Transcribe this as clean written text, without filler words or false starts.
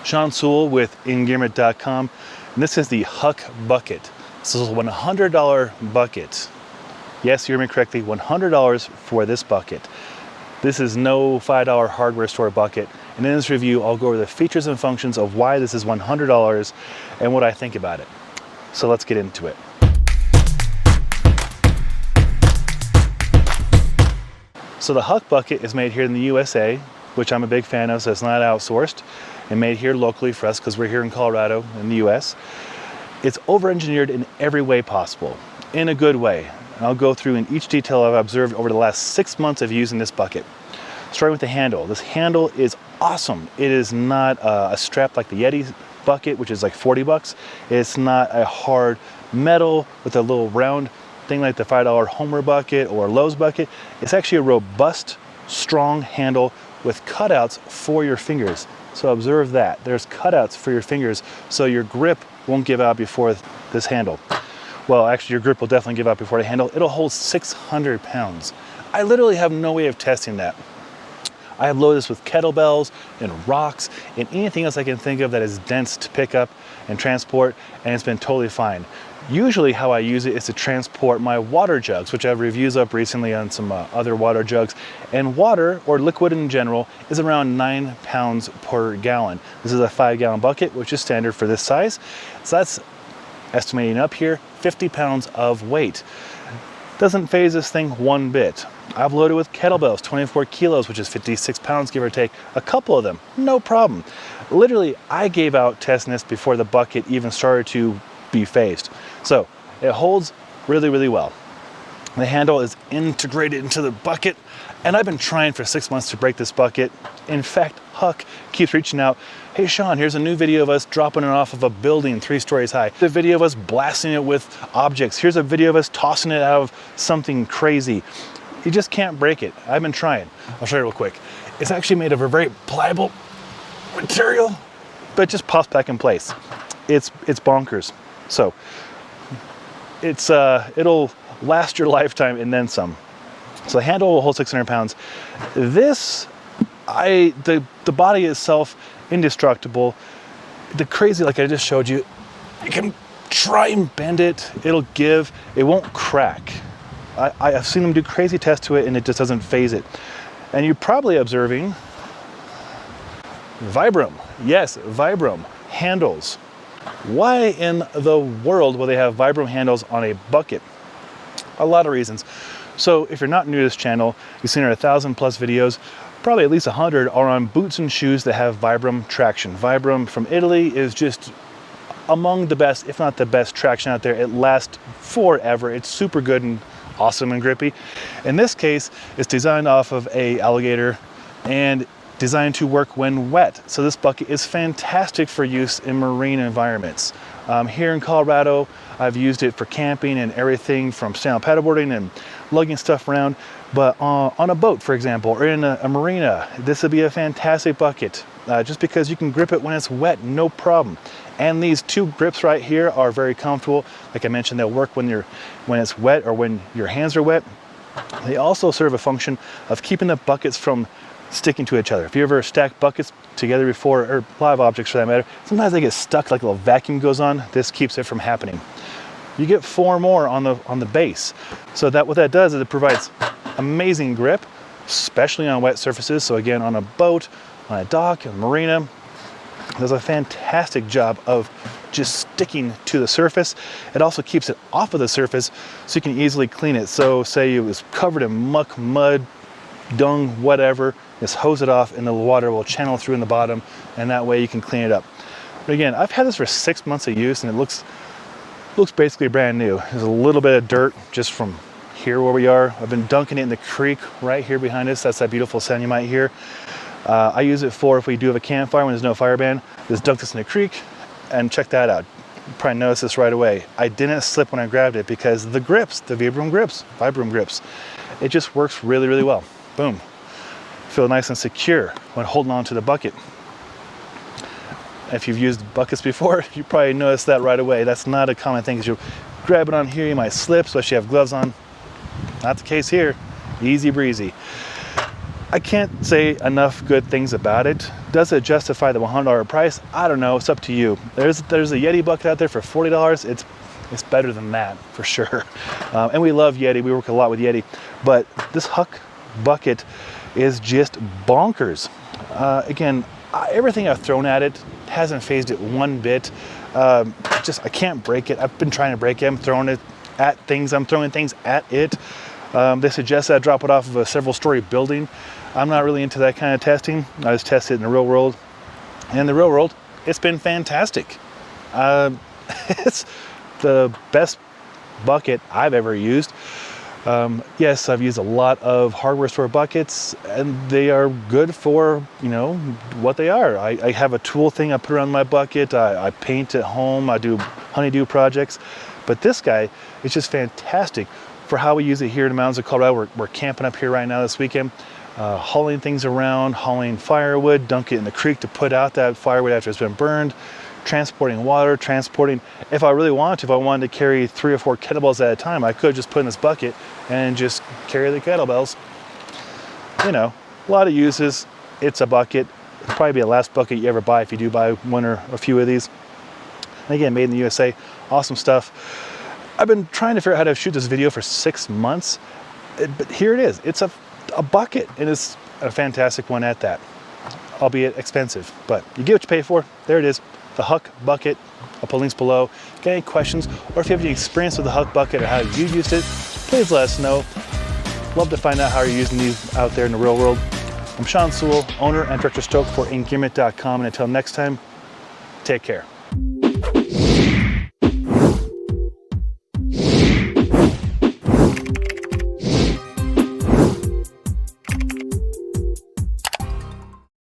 Sean Sewell with Engearment.com, and this is the Huck Bucket. This is a $100 bucket. Yes, you heard me correctly, $100 for this bucket. This is no $5 hardware store bucket, and in this review I'll go over the features and functions of why this is $100 and what I think about it. So let's get into it. So the Huck Bucket is made here in the USA, which I'm a big fan of, so it's not outsourced, and made here locally for us because we're here in Colorado in the US. It's over-engineered in every way possible, in a good way. And I'll go through in each detail I've observed over the last 6 months of using this bucket. Starting with the handle. This handle is awesome. It is not a strap like the Yeti bucket, which is like 40 bucks. It's not a hard metal with a little round thing like the $5 Homer bucket or Lowe's bucket. It's actually a robust, strong handle with cutouts for your fingers. So observe that. There's cutouts for your fingers so your grip won't give out before this handle. Well, actually your grip will definitely give out before the handle. It'll hold 600 pounds. I literally have no way of testing that. I have loaded this with kettlebells and rocks and anything else I can think of that is dense to pick up and transport, and it's been totally fine. Usually how I use it is to transport my water jugs, which I have reviews up recently on some other water jugs. And water, or liquid in general, is around 9 pounds per gallon. This is a 5-gallon bucket, which is standard for this size. So that's estimating up here 50 pounds of weight. Doesn't phase this thing one bit. I've loaded with kettlebells, 24 kilos, which is 56 pounds, give or take. A couple of them, no problem. Literally, I gave out testing this before the bucket even started to be phased. So it holds really, really well. The handle is integrated into the bucket, and I've been trying for 6 months to break this bucket. In fact, Huck keeps reaching out. Hey Sean, here's a new video of us dropping it off of a building 3 stories high. The video of us blasting it with objects. Here's a video of us tossing it out of something crazy. You just can't break it. I've been trying. I'll show you real quick. It's actually made of a very pliable material, but it just pops back in place. It's bonkers. So it'll last your lifetime and then some. So the handle will hold 600 pounds. This, the body itself, indestructible. The crazy, like I just showed you, you can try and bend it, it'll give, it won't crack. I've seen them do crazy tests to it and it just doesn't phase it. And you're probably observing Vibram. Yes, Vibram Handles. Why in the world will they have Vibram handles on a bucket? A lot of reasons. So if you're not new to this channel, you've seen our 1,000+ videos, probably at least 100 are on boots and shoes that have Vibram Traction. Vibram from Italy is just among the best, if not the best traction out there. It lasts forever. It's super good and awesome and grippy. In this case, it's designed off of a alligator and designed to work when wet. So this bucket is fantastic for use in marine environments. Here in Colorado, I've used it for camping and everything from stand-up paddleboarding and lugging stuff around. But on a boat, for example, or in a marina, this would be a fantastic bucket just because you can grip it when it's wet, no problem. And these 2 grips right here are very comfortable. Like I mentioned, they'll work when it's wet or when your hands are wet. They also serve a function of keeping the buckets from sticking to each other. If you ever stack buckets together before, or live objects for that matter, sometimes they get stuck, like a little vacuum goes on. This keeps it from happening. You get 4 more on the base. So what that does is it provides amazing grip, especially on wet surfaces. So again, on a boat, on a dock, a marina, it does a fantastic job of just sticking to the surface. It also keeps it off of the surface so you can easily clean it. So say it was covered in muck, mud, dung, whatever, just hose it off and the water will channel through in the bottom, and that way you can clean it up. But again, I've had this for 6 months of use and it looks basically brand new. There's a little bit of dirt just from here where we are. I've been dunking it in the creek right here behind us. That's that beautiful sound you might hear. I use it for if we do have a campfire when there's no fire ban. Just dunk this in the creek and check that out. You probably noticed this right away. I didn't slip when I grabbed it because the grips, the Vibram grips, it just works really, really well. Boom. Feel nice and secure when holding on to the bucket. If you've used buckets before, you probably noticed that right away. That's not a common thing, because you grab it on here, you might slip, especially if you have gloves on. Not the case here. Easy breezy. I can't say enough good things about it. Does it justify the $100 price? I don't know, it's up to you. There's a Yeti bucket out there for $40. It's better than that for sure. And we love Yeti, we work a lot with Yeti, but this Huck Bucket is just bonkers. Again, everything I've thrown at it hasn't phased it one bit. I can't break it. I've been trying to break it. I'm throwing it at things. I'm throwing things at it. They suggest that I drop it off of a several-story building. I'm not really into that kind of testing. I just test it in the real world. And in the real world, it's been fantastic. It's the best bucket I've ever used. Yes, I've used a lot of hardware store buckets, and they are good for, you know, what they are. I have a tool thing I put around my bucket. I paint at home. I do honeydew projects. But this guy is just fantastic for how we use it here in the mountains of Colorado. We're camping up here right now this weekend, hauling things around, hauling firewood, dunk it in the creek to put out that firewood after it's been burned, transporting water, if I really wanted to, if I wanted to carry 3 or 4 kettlebells at a time, I could just put in this bucket and just carry the kettlebells. You know, a lot of uses. It's a bucket. It'll probably be the last bucket you ever buy if you do buy one or a few of these. And again, made in the USA, awesome stuff. I've been trying to figure out how to shoot this video for 6 months, but here it is. It's a bucket, and it's a fantastic one at that, albeit expensive, but you get what you pay for. There it is, the Huck Bucket. I'll put links below. If you got any questions, or if you have any experience with the Huck Bucket or how you used it, please let us know. Love to find out how you're using these out there in the real world. I'm Sean Sewell, owner and director Stoke for Engearment.com, and until next time, take care.